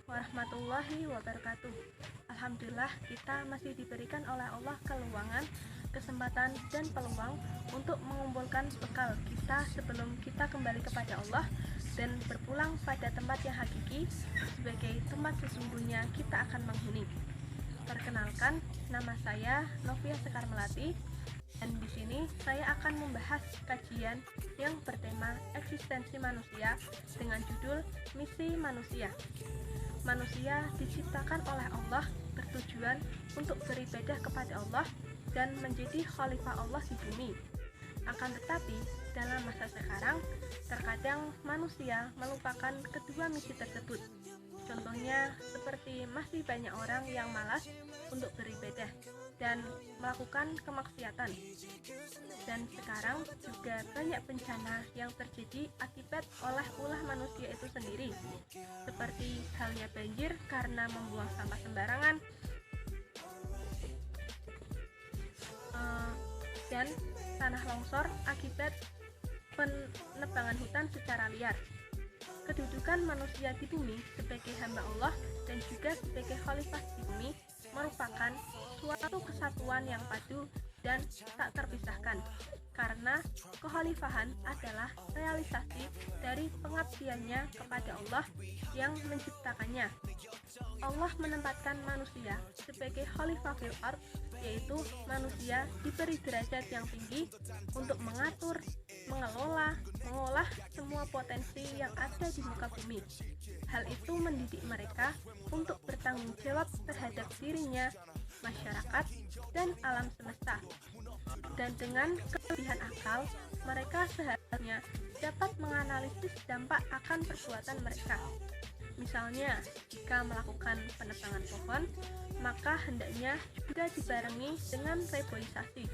Warahmatullahi wabarakatuh. Alhamdulillah kita masih diberikan oleh Allah keluangan, kesempatan dan peluang untuk mengumpulkan bekal kita sebelum kita kembali kepada Allah dan berpulang pada tempat yang hakiki sebagai tempat sesungguhnya kita akan menghuni. Perkenalkan, nama saya Novia Sekar Melati dan di sini saya akan membahas kajian yang bertema eksistensi manusia dengan judul Misi Manusia. Manusia diciptakan oleh Allah bertujuan untuk beribadah kepada Allah dan menjadi khalifah Allah di bumi. Akan tetapi, dalam masa sekarang, terkadang manusia melupakan kedua misi tersebut. Contohnya, seperti masih banyak orang yang malas untuk beribadah dan melakukan kemaksiatan. Dan sekarang juga banyak bencana yang terjadi akibat oleh ulah manusia itu sendiri, seperti halnya banjir karena membuang sampah sembarangan, dan tanah longsor akibat penebangan hutan secara liar. Kedudukan manusia di bumi sebagai hamba Allah dan juga sebagai khalifah di bumi merupakan suatu kesatuan yang padu dan tak terpisahkan, karena kekhalifahan adalah realisasi dari pengabdiannya kepada Allah yang menciptakannya. Allah menempatkan manusia sebagai khalifah fil ard, yaitu manusia diberi derajat yang tinggi untuk mengatur, mengelola, mengolah semua potensi yang ada di muka bumi. Hal itu mendidik mereka untuk bertanggung jawab terhadap dirinya, masyarakat, dan alam semesta. Dan dengan kelebihan akal, mereka seharusnya dapat menganalisis dampak akan perbuatan mereka. Misalnya, jika melakukan penebangan pohon, maka hendaknya juga dibarengi dengan reboisasi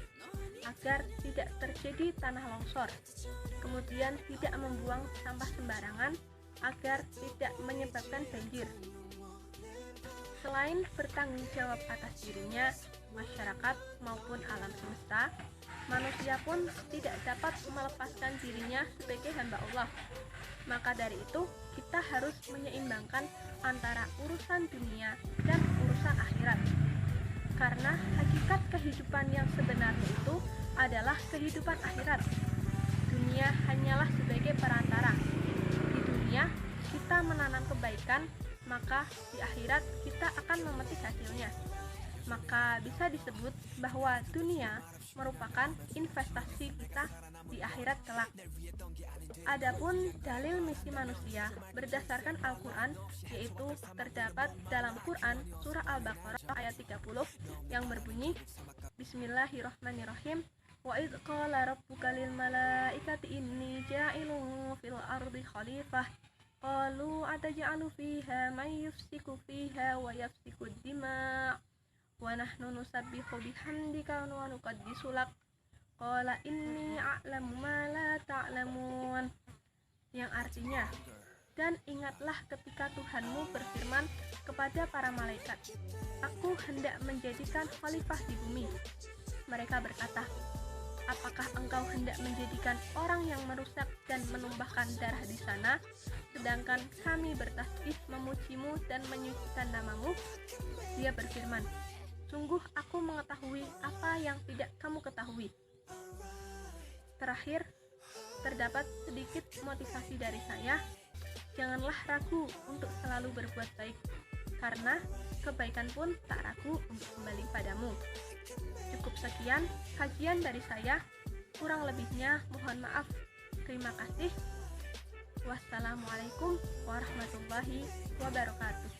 agar tidak terjadi tanah longsor. Kemudian tidak membuang sampah sembarangan agar tidak menyebabkan banjir. Selain bertanggung jawab atas dirinya, masyarakat maupun alam semesta, manusia pun tidak dapat melepaskan dirinya sebagai hamba Allah. Maka dari itu, kita harus menyeimbangkan antara urusan dunia dan urusan akhirat. Karena hakikat kehidupan yang sebenarnya itu adalah kehidupan akhirat. Dunia hanyalah sebagai perantara. Di dunia, kita menanam kebaikan, maka di akhirat kita akan memetik hasilnya. Maka bisa disebut bahwa dunia merupakan investasi kita di akhirat kelak. Adapun dalil misi manusia berdasarkan Al-Quran, yaitu terdapat dalam Quran surah Al-Baqarah ayat 30 yang berbunyi, Bismillahirrahmanirrahim, wa idh qala rabbuka lil malaikati inni ja'ilun fil ardi khalifah qalu ataj'alu fiha man yufsiku fiha wa yafsiku dima' wa nahnu nusabbihu bihamdika wa nuqaddisu lak qala inni a'lamu ma la ta'lamun, yang artinya, dan ingatlah ketika Tuhanmu berfirman kepada para malaikat, aku hendak menjadikan khalifah di bumi. Mereka berkata, apakah engkau hendak menjadikan orang yang merusak dan menumpahkan darah di sana, sedangkan kami bertasbih memujimu dan menyucikan namamu? Dia berfirman, sungguh aku mengetahui apa yang tidak kamu ketahui. Terakhir, terdapat sedikit motivasi dari saya. Janganlah ragu untuk selalu berbuat baik, karena kebaikan pun tak ragu untuk kembali padamu. Cukup sekian kajian dari saya. Kurang lebihnya mohon maaf. Terima kasih. Wassalamualaikum warahmatullahi wabarakatuh.